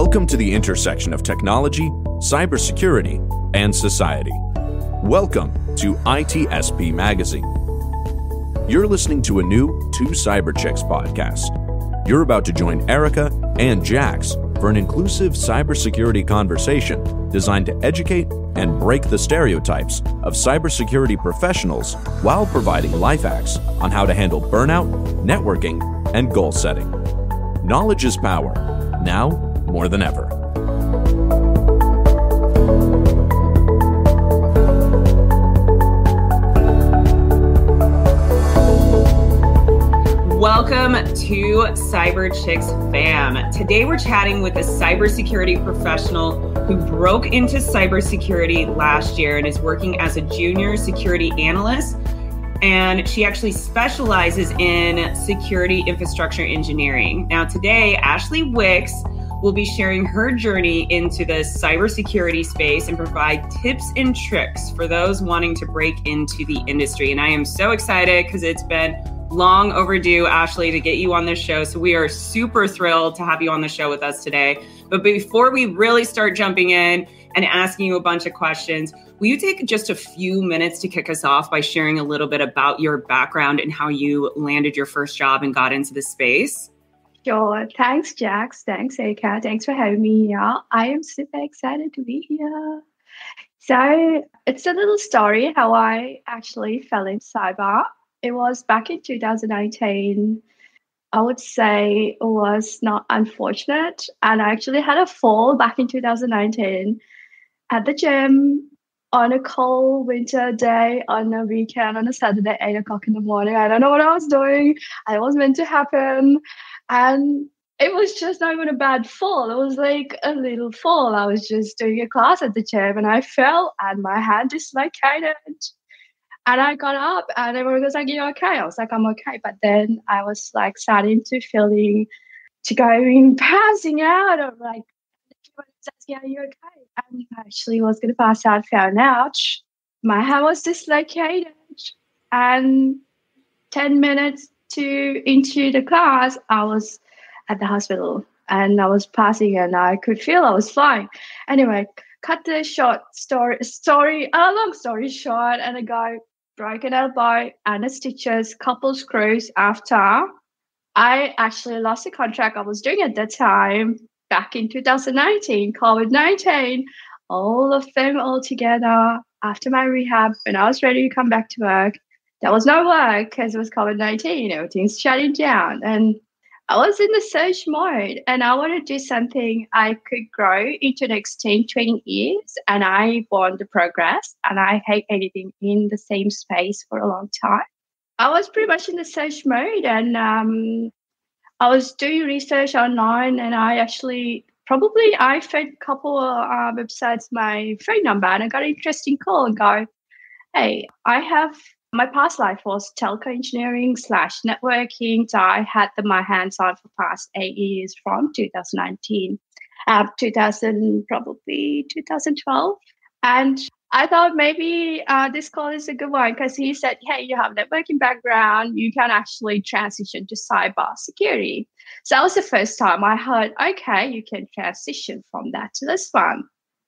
Welcome to the intersection of technology, cybersecurity, and society. Welcome to ITSP Magazine. You're listening to a new Two Cyber Chicks podcast. You're about to join Erika and Jax for an inclusive cybersecurity conversation designed to educate and break the stereotypes of cybersecurity professionals while providing life hacks on how to handle burnout, networking, and goal setting. Knowledge is power, now more than ever. Welcome to Cyber Chicks fam. Today we're chatting with a cybersecurity professional who broke into cybersecurity last year and is working as a junior security analyst. And she actually specializes in security infrastructure engineering. Now today, Ashley Wicks will be sharing her journey into the cybersecurity space and provide tips and tricks for those wanting to break into the industry. And I am so excited because it's been long overdue, Ashley, to get you on this show. So we are super thrilled to have you on the show with us today. But before we really start jumping in and asking you a bunch of questions, will you take just a few minutes to kick us off by sharing a little bit about your background and how you landed your first job and got into this space? Sure. Thanks, Jax. Thanks, Erika. Thanks for having me here. I am super excited to be here. So it's a little story how I actually fell in cyber. It was back in 2019. I would say it was not unfortunate. And I actually had a fall back in 2019 at the gym on a cold winter day on a weekend on a Saturday, 8 o'clock in the morning. I don't know what I was doing. It was meant to happen. And it was just not even a bad fall. It was like a little fall. I was just doing a class at the gym and I fell and my hand dislocated. And I got up and everyone was like, "You okay?" I was like, "I'm okay." But then I was like starting to going passing out. I'm like, everyone was asking, "Are you okay?" And I actually was going to pass out, found out my hand was dislocated. And 10 minutes into the class, I was at the hospital and I was passing and I could feel I was flying. Anyway, cut the long story short, and a guy broke an elbow and a stitches, couple screws after. I actually lost a contract I was doing at that time back in 2019, COVID-19, all of them all together after my rehab when I was ready to come back to work. There was no work because it was COVID-19, everything's shutting down. And I was in the search mode and I wanted to do something I could grow into the next 10, 20 years. And I want to progress and I hate anything in the same space for a long time. I was pretty much in the search mode and I was doing research online and I fed a couple of websites my phone number and I got an interesting call and go, "Hey, my past life was telco engineering / networking. So I had my hands on for past 8 years from 2019 probably 2012. And I thought maybe this call is a good one because he said, "Hey, you have networking background. You can actually transition to cyber security." So that was the first time I heard, okay, you can transition from that to this one.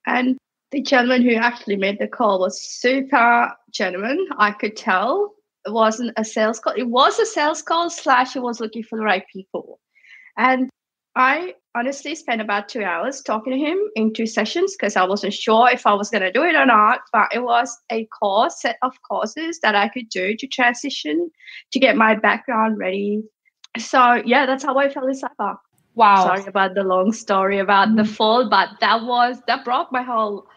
And the gentleman who actually made the call was super genuine. I could tell it wasn't a sales call. It was a sales call / he was looking for the right people. And I honestly spent about 2 hours talking to him in 2 sessions because I wasn't sure if I was going to do it or not. But it was a set of courses that I could do to transition to get my background ready. So, yeah, that's how I fell in cyber. Wow. Sorry about the long story about the fall, but that brought my whole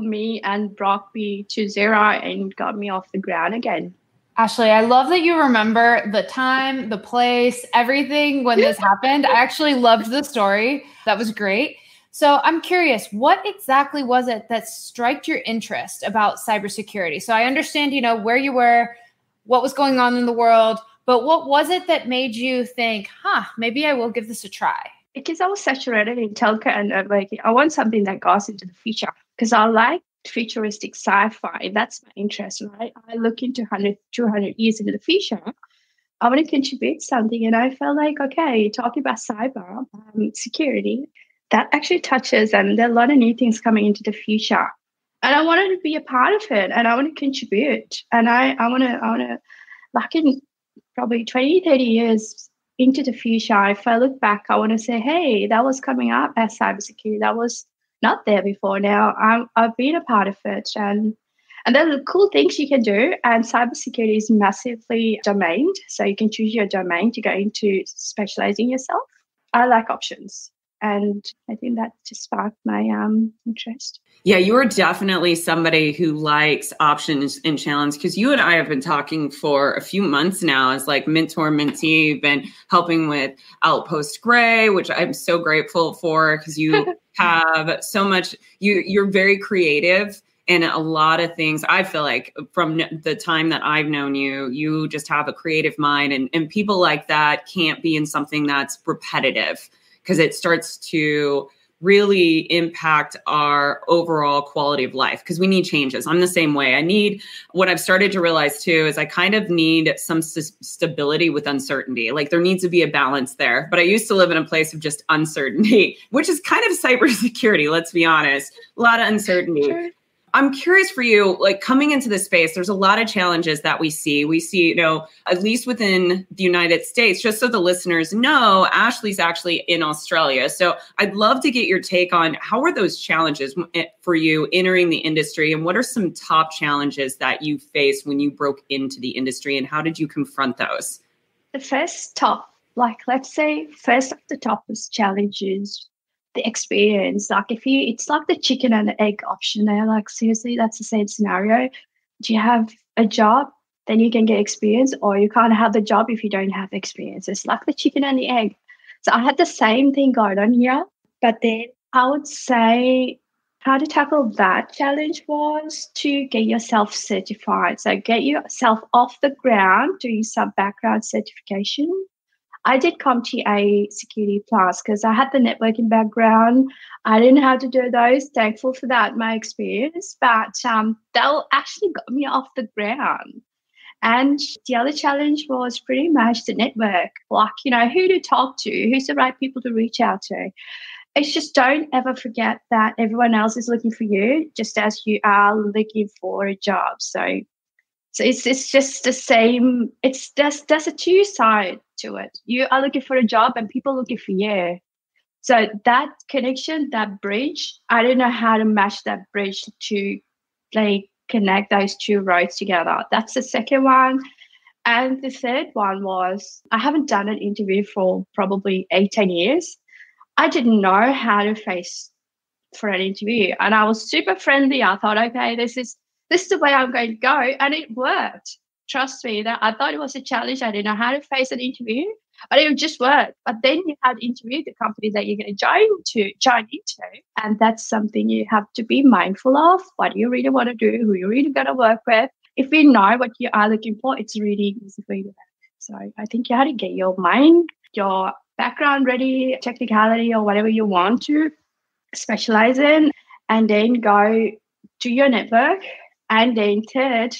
me and brought me to zero and got me off the ground again. Ashley, I love that you remember the time, the place, everything when this happened. I actually loved the story. That was great. So I'm curious, what exactly was it that struck your interest about cybersecurity? So I understand, where you were, what was going on in the world, but what was it that made you think, maybe I will give this a try? Because I was saturated in telco and networking. I want something that goes into the future because I like futuristic sci-fi. That's my interest, right? I look into 100, 200 years into the future. I want to contribute something. And I felt like, okay, talking about cyber security, that actually touches, and there are a lot of new things coming into the future. And I wanted to be a part of it, and I want to contribute. And I want to, like in probably 20, 30 years into the future, if I look back, I want to say, hey, that was coming up as cybersecurity. That was not there before. Now I've been a part of it. And there's the cool things you can do. And cybersecurity is massively domained. So you can choose your domain to go into specializing yourself. I like options. And I think that just sparked my interest. Yeah, you are definitely somebody who likes options and challenge, because you and I have been talking for a few months now as like mentor, mentee. You've been helping with Outpost Gray, which I'm so grateful for, because you have so much, you're very creative. And a lot of things, I feel like from the time that I've known you, you just have a creative mind, and people like that can't be in something that's repetitive, because it starts to really impact our overall quality of life, because we need changes. I'm the same way. What I've started to realize too, is I kind of need some stability with uncertainty. Like there needs to be a balance there. But I used to live in a place of just uncertainty, which is kind of cybersecurity, let's be honest. A lot of uncertainty. Sure. I'm curious for you, like coming into this space, there's a lot of challenges that we see. We see, at least within the United States, just so the listeners know, Ashley's actually in Australia. So I'd love to get your take on how are those challenges for you entering the industry, and what are some top challenges that you faced when you broke into the industry, and how did you confront those? The first top, let's say first of the top is challenges. The experience, it's like the chicken and the egg option there. Like seriously, that's the same scenario. Do you have a job, then you can get experience, or you can't have the job if you don't have experience. It's like the chicken and the egg. So I had the same thing going on here, but then I would say how to tackle that challenge was to get yourself certified. So get yourself off the ground, doing some background certification. I did CompTIA Security Plus because I had the networking background. I didn't have to do those. Thankful for that, my experience. But that actually got me off the ground. And the other challenge was pretty much the network. Who to talk to, who's the right people to reach out to. It's just don't ever forget that everyone else is looking for you just as you are looking for a job. So it's just the same. There's a two side to it. You are looking for a job and people looking for you. So that connection, that bridge, I don't know how to match that bridge to connect those two roads together. That's the second one. And the third one was I haven't done an interview for probably 10 years. I didn't know how to face for an interview. And I was super friendly. I thought, okay, this is the way I'm going to go. And it worked. Trust me, that I thought it was a challenge. I didn't know how to face an interview, but it just worked. But then you have to interview the company that you're going to join into. And that's something you have to be mindful of. What do you really want to do? Who you're really going to work with? If you know what you are looking for, it's really easy for you to work. So I think you have to get your mind, your background ready, technicality or whatever you want to specialize in, and then go to your network. And then third,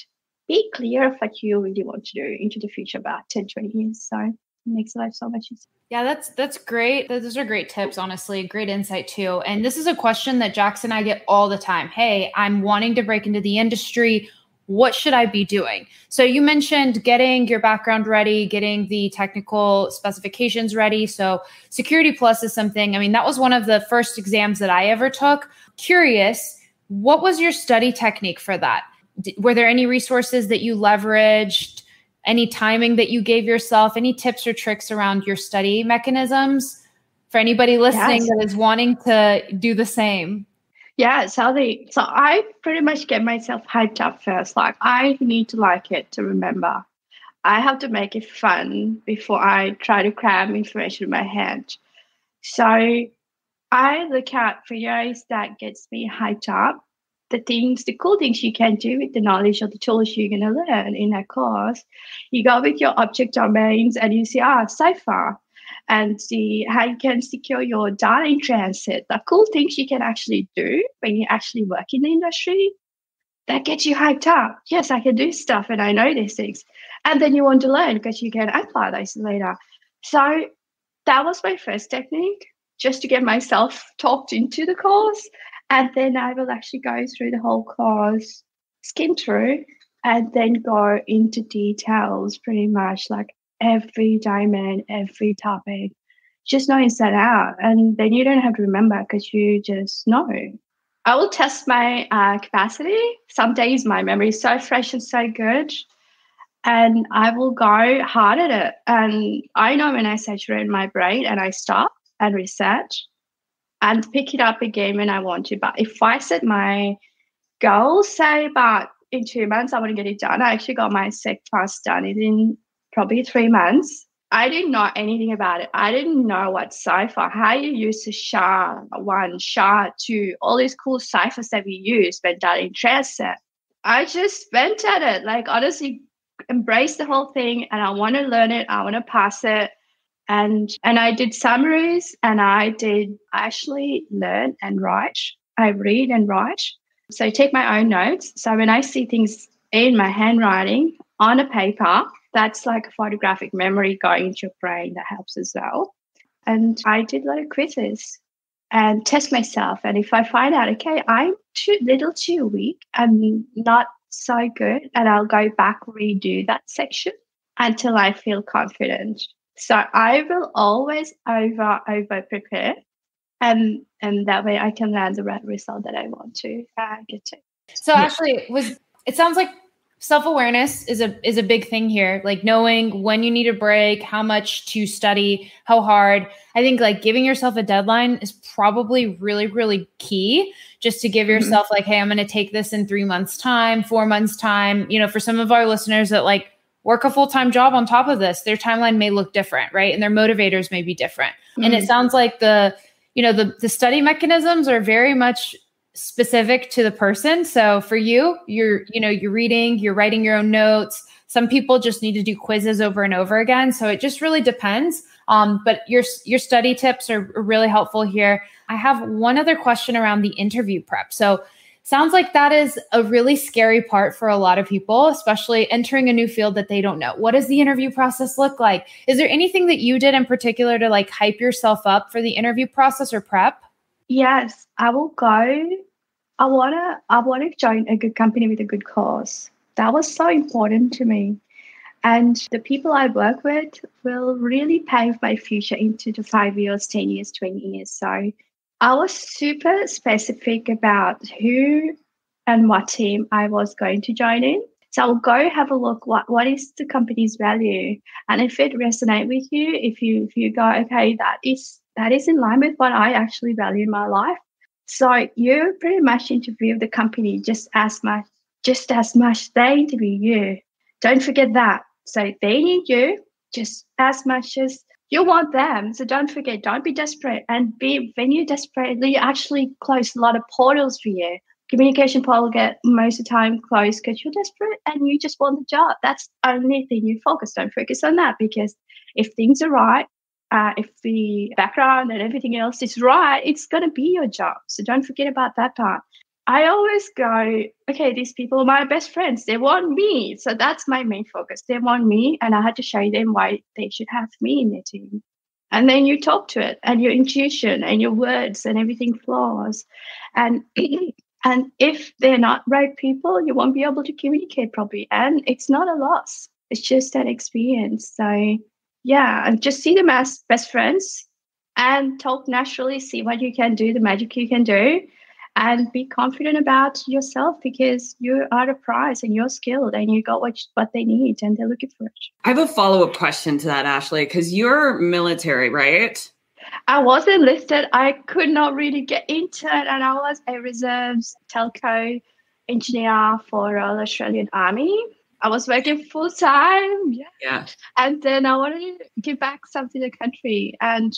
be clear of what you really want to do into the future about 10, 20 years. So it makes life so much easier. Yeah, that's great. Those are great tips, honestly. Great insight too. And this is a question that Jax and I get all the time. Hey, I'm wanting to break into the industry. What should I be doing? So you mentioned getting your background ready, getting the technical specifications ready. So Security Plus is something, that was one of the first exams that I ever took. Curious, what was your study technique for that? Were there any resources that you leveraged, any timing that you gave yourself, any tips or tricks around your study mechanisms for anybody listening that is wanting to do the same? Yeah, so I pretty much get myself hyped up first. I need to like it to remember. I have to make it fun before I try to cram information in my head. So I look at videos that gets me hyped up. The cool things you can do with the knowledge or the tools you're going to learn in that course. You go with your object domains and you see, so far, and see how you can secure your data in transit. The cool things you can actually do when you actually work in the industry, that gets you hyped up. Yes, I can do stuff and I know these things. And then you want to learn because you can apply those later. So that was my first technique. just to get myself talked into the course. And then I will actually go through the whole course, skim through, and then go into details pretty much like every domain, every topic, just know inside out. And then you don't have to remember because you just know. I will test my capacity. Some days my memory is so fresh and so good, and I will go hard at it. And I know when I saturate my brain and I stop and reset and pick it up again when I want to. But if I set my goal, say about in 2 months, I want to get it done. I actually got my SEC class done in probably 3 months. I didn't know anything about it. I didn't know what cipher, how you use the SHA-1, SHA-2, all these cool ciphers that we use when done transit. I just went at it, like honestly embraced the whole thing, and I want to learn it. I want to pass it. And I did summaries, and I actually learn and write. I read and write. So I take my own notes. So when I see things in my handwriting on a paper, that's like a photographic memory going into your brain that helps as well. And I did a lot of quizzes and test myself. And if I find out, okay, I'm too weak, I'm not so good, and I'll go back, redo that section until I feel confident. So I will always over prepare, and that way I can land the right result that I want to get to. So Ashley, it sounds like self-awareness is a big thing here, like knowing when you need a break, how much to study, how hard. I think like giving yourself a deadline is probably really, really key, just to give yourself like, hey, I'm going to take this in 3 months time, 4 months time. You know, for some of our listeners that like work a full-time job on top of this, their timeline may look different, right? And their motivators may be different. And it sounds like the study mechanisms are very much specific to the person. So for you, you're reading, you're writing your own notes. Some people just need to do quizzes over and over again. So it just really depends. But your study tips are really helpful here. I have one other question around the interview prep. So sounds like that is a really scary part for a lot of people, especially entering a new field that they don't know. What does the interview process look like? Is there anything that you did in particular to like hype yourself up for the interview process or prep? Yes, I will go. I wanna join a good company with a good cause. That was so important to me. And the people I work with will really pave my future into the 5 years, 10 years, 20 years. So I was super specific about who and what team I was going to join in. So I'll go have a look, what is the company's value? And if it resonates with you, if you go, okay, that is in line with what I actually value in my life. So you pretty much interview the company just as much they interview you. Don't forget that. So they need you just as much as you want them. So don't forget, don't be desperate. And when you're desperate, you actually close a lot of portals for you. Communication portal get most of the time closed because you're desperate and you just want the job. That's the only thing you focus. Don't focus on that, because if things are right, if the background and everything else is right, it's going to be your job. So don't forget about that part. I always go, okay, these people are my best friends. They want me. So that's my main focus. They want me, and I had to show them why they should have me in their team. And then you talk to it, and your intuition and your words and everything flows. And if they're not right people, you won't be able to communicate properly. And it's not a loss. It's just an experience. So yeah, and just see them as best friends and talk naturally, see what you can do, the magic you can do, and be confident about yourself, because you are the prize and you're skilled and you got what they need and they're looking for it. I have a follow-up question to that, Ashley, because you're military, right? I was enlisted. I could not really get into it, and I was a reserves telco engineer for the Australian Army. I was working full time. Yeah. And then I wanted to give back something to the country. And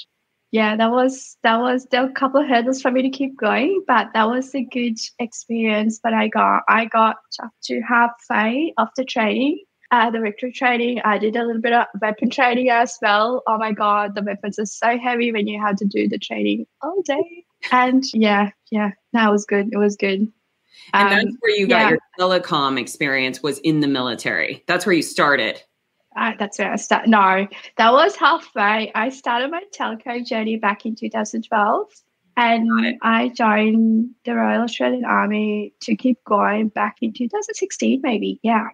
yeah, there were a couple of hurdles for me to keep going, but that was a good experience that I got. I got up to halfway of the training, the recruit training. I did a little bit of weapon training as well. Oh my God, the weapons are so heavy when you have to do the training all day. And yeah, that was good. It was good. And that's where you got your telecom experience, was in the military. That's where you started. That's where I started. No, that was halfway. I started my telco journey back in 2012, and I joined the Royal Australian Army to keep going back in 2016, maybe. Yeah.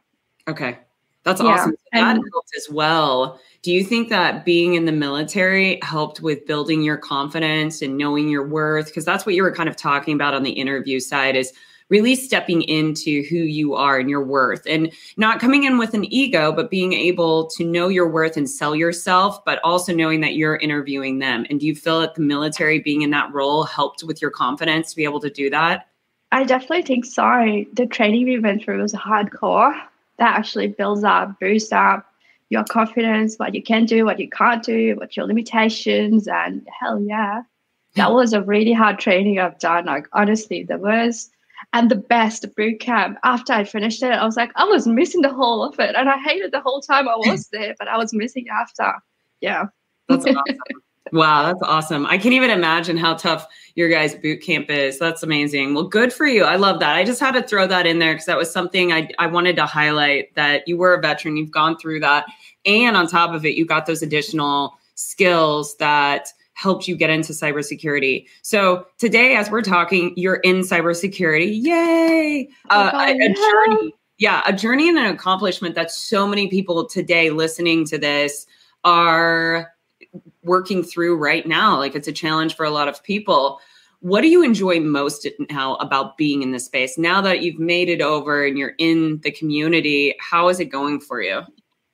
Okay. That's awesome. So that helped as well. Do you think that being in the military helped with building your confidence and knowing your worth? Because that's what you were kind of talking about on the interview side, is really stepping into who you are and your worth, and not coming in with an ego, but being able to know your worth and sell yourself, but also knowing that you're interviewing them. And do you feel that the military, being in that role, helped with your confidence to be able to do that? I definitely think so. The training we went through was hardcore. That actually builds up, boosts up your confidence, what you can do, what you can't do, what your limitations, and hell yeah. That was a really hard training I've done. Like, honestly, there was. And the best boot camp, after I finished it, I was like, I was missing the whole of it. And I hated the whole time I was there, but I was missing after. Yeah. That's awesome. Wow, that's awesome. I can't even imagine how tough your guys' boot camp is. That's amazing. Well, good for you. I love that. I just had to throw that in there because that was something I wanted to highlight, that you were a veteran, you've gone through that. And on top of it, you got those additional skills that helped you get into cybersecurity. So today, as we're talking, you're in cybersecurity. Yay! A journey. Yeah, a journey and an accomplishment that so many people today listening to this are working through right now. Like, it's a challenge for a lot of people. What do you enjoy most now about being in this space? Now that you've made it over and you're in the community, how is it going for you?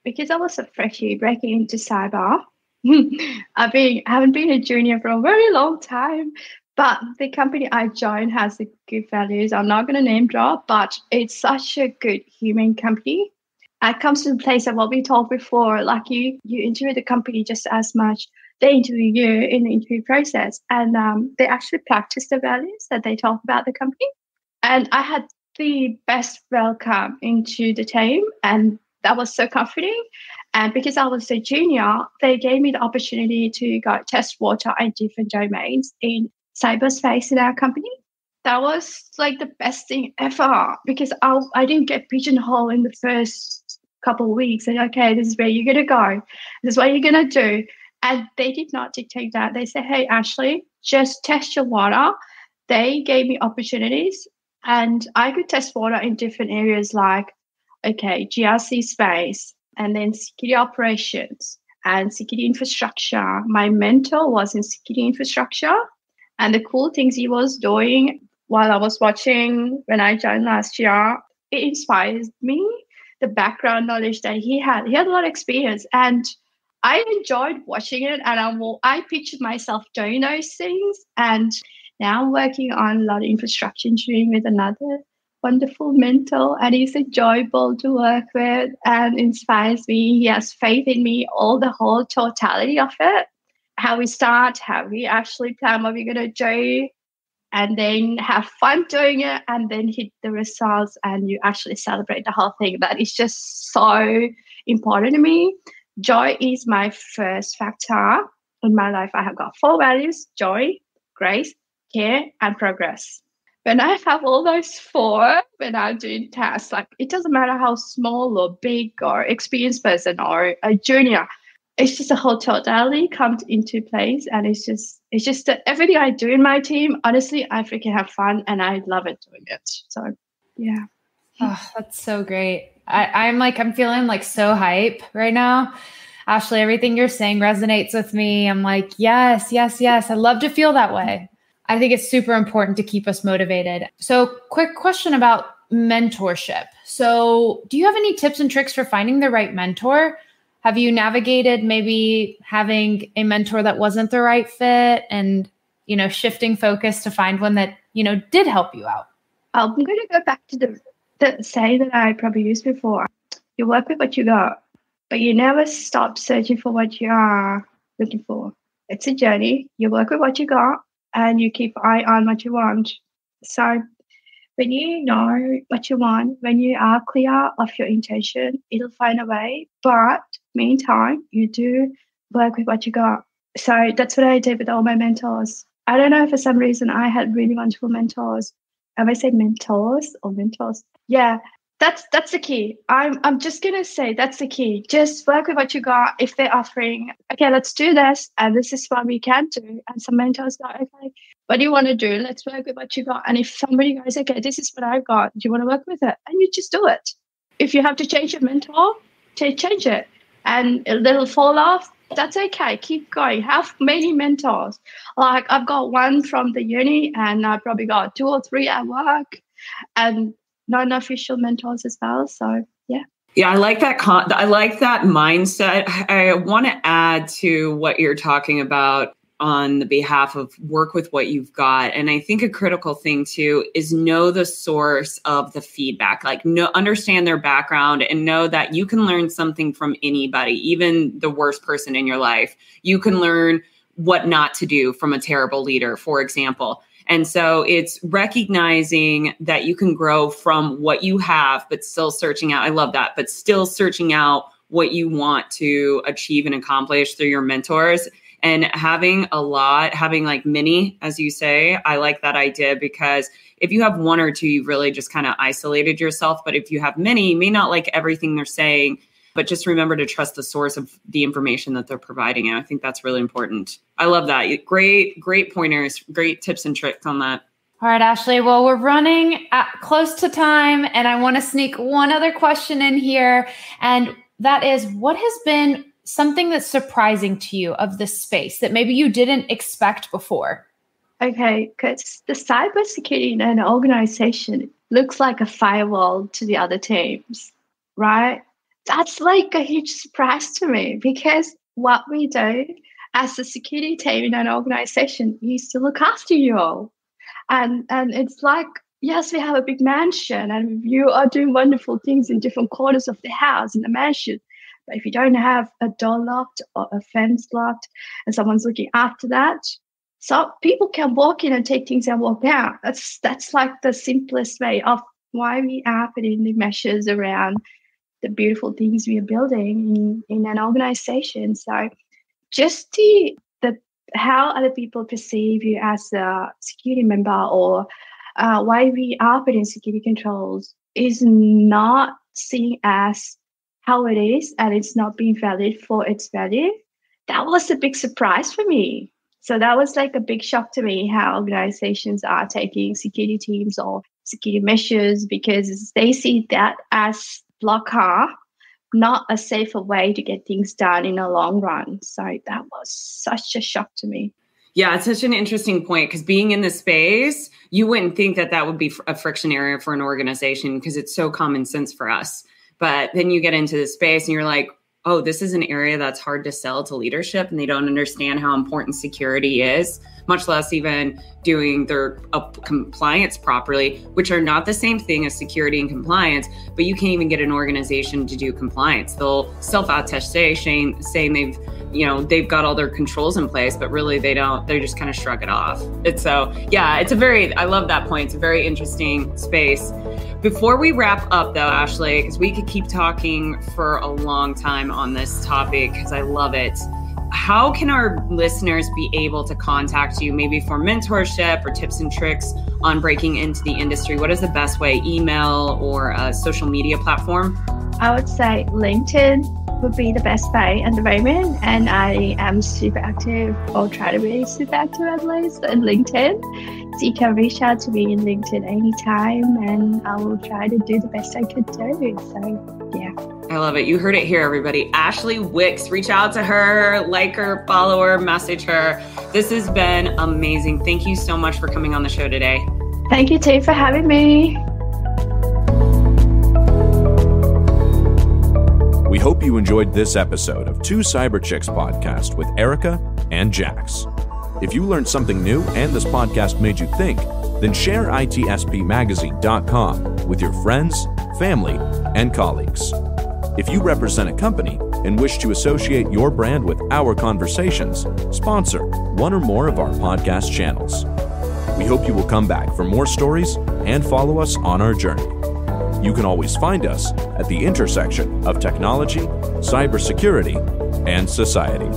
Because I was a freshie breaking into cyber, I haven't been a junior for a very long time, but the company I joined has the good values. I'm not going to name drop, but it's such a good human company. It comes to the place of what we talked before, like you interview the company just as much they interview you in the interview process. And they actually practice the values that they talk about the company. And I had the best welcome into the team, and that was so comforting. And because I was a junior, they gave me the opportunity to go test water in different domains in cyberspace in our company. That was like the best thing ever, because I didn't get pigeonholed in the first couple of weeks. And okay, this is where you're going to go. This is what you're going to do. And they did not dictate that. They said, hey, Ashley, just test your water. They gave me opportunities, and I could test water in different areas like, okay, GRC space, and then security operations and security infrastructure. My mentor was in security infrastructure, and the cool things he was doing while I was watching when I joined last year, it inspires me. The background knowledge that he had a lot of experience, and I enjoyed watching it, and I pictured myself doing those things. And now I'm working on a lot of infrastructure engineering with another wonderful mentor, and he's enjoyable to work with and inspires me. He has faith in me, the whole totality of it. How we start, how we actually plan what we're going to do, and then have fun doing it, and then hit the results, and you actually celebrate the whole thing. That is just so important to me. Joy is my first factor in my life. I have got 4 values: joy, grace, care, and progress. When I have all those 4, when I'm doing tasks, like, it doesn't matter how small or big or experienced person or a junior, it's just a whole totality comes into place. And it's just that everything I do in my team, honestly, I freaking have fun and I love it doing it. So, yeah. Oh, that's so great. I'm feeling like so hype right now. Ashley, everything you're saying resonates with me. I'm like, yes, yes, yes. I love to feel that way. I think it's super important to keep us motivated. So, quick question about mentorship. So, do you have any tips and tricks for finding the right mentor? Have you navigated maybe having a mentor that wasn't the right fit and, shifting focus to find one that, did help you out? I'm going to go back to the saying that I probably used before. You work with what you got, but you never stop searching for what you are looking for. It's a journey. You work with what you got, and you keep an eye on what you want. So when you know what you want, when you are clear of your intention, it'll find a way. But meantime, you do work with what you got. So that's what I did with all my mentors. I don't know, for some reason, I had really wonderful mentors. Have I said mentors or mentors? Yeah, That's the key. I'm just gonna say that's the key. Just work with what you got. If they're offering, okay, let's do this, and this is what we can do. And some mentors go, okay, what do you want to do? Let's work with what you got. And if somebody goes, okay, this is what I've got, do you want to work with it? And you just do it. If you have to change your mentor, change it. And a little fall off, that's okay. Keep going. Have many mentors. Like I've got one from the uni, and I probably got 2 or 3 at work, and non-official mentors as well. So yeah, I like that. I like that mindset. I want to add to what you're talking about on the behalf of work with what you've got. And I think a critical thing too is know the source of the feedback, like understand their background and know that you can learn something from anybody, even the worst person in your life. You can learn what not to do from a terrible leader, for example. And so it's recognizing that you can grow from what you have, but still searching out. I love that, but still searching out what you want to achieve and accomplish through your mentors. And having like many, as you say, I like that idea, because if you have 1 or 2, you've really just kind of isolated yourself. But if you have many, you may not like everything they're saying, but just remember to trust the source of the information that they're providing. And I think that's really important. I love that. Great pointers, great tips and tricks on that. All right, Ashley. Well, we're running close to time, and I want to sneak one other question in here. And that is, what has been something that's surprising to you of this space that maybe you didn't expect before? Okay, because the cybersecurity in an organization looks like a firewall to the other teams, right? That's like a huge surprise to me, because what we do as a security team in an organization is to look after you all. And it's like, yes, we have a big mansion and you are doing wonderful things in different corners of the house, in the mansion. But if you don't have a door locked or a fence locked and someone's looking after that, so people can walk in and take things and walk out. That's like the simplest way of why we are putting the measures around the beautiful things we are building in an organization. So just the how other people perceive you as a security member, or why we are putting security controls, is not seen as how it is, and it's not being valued for its value. That was a big surprise for me. So that was like a big shock to me, how organizations are taking security teams or security measures, because they see that as blocker, not a safer way to get things done in a long run. So that was such a shock to me. Yeah, it's such an interesting point, because being in the space, you wouldn't think that would be a friction area for an organization, because it's so common sense for us. But then you get into the space and you're like, oh, this is an area that's hard to sell to leadership, and they don't understand how important security is, much less even doing their compliance properly, which are not the same thing as security and compliance, but you can't even get an organization to do compliance. They'll self-attest saying they've got all their controls in place, but really they don't, they just kind of shrug it off. I love that point. It's a very interesting space. Before we wrap up though, Ashley, because we could keep talking for a long time on this topic, because I love it. How can our listeners be able to contact you, maybe for mentorship or tips and tricks on breaking into the industry? What is the best way? Email or a social media platform? I would say LinkedIn would be the best way at the moment. And I am super active, or try to be super active at least, in LinkedIn. So you can reach out to me in LinkedIn anytime, and I will try to do the best I could do. So, yeah. I love it. You heard it here, everybody. Ashley Wicks, reach out to her, like her, follow her, message her. This has been amazing. Thank you so much for coming on the show today. Thank you, too, for having me. We hope you enjoyed this episode of Two Cyber Chicks podcast with Erika and Jax. If you learned something new and this podcast made you think, then share itspmagazine.com with your friends, family, and colleagues. If you represent a company and wish to associate your brand with our conversations, sponsor one or more of our podcast channels. We hope you will come back for more stories and follow us on our journey. You can always find us at the intersection of technology, cybersecurity, and society.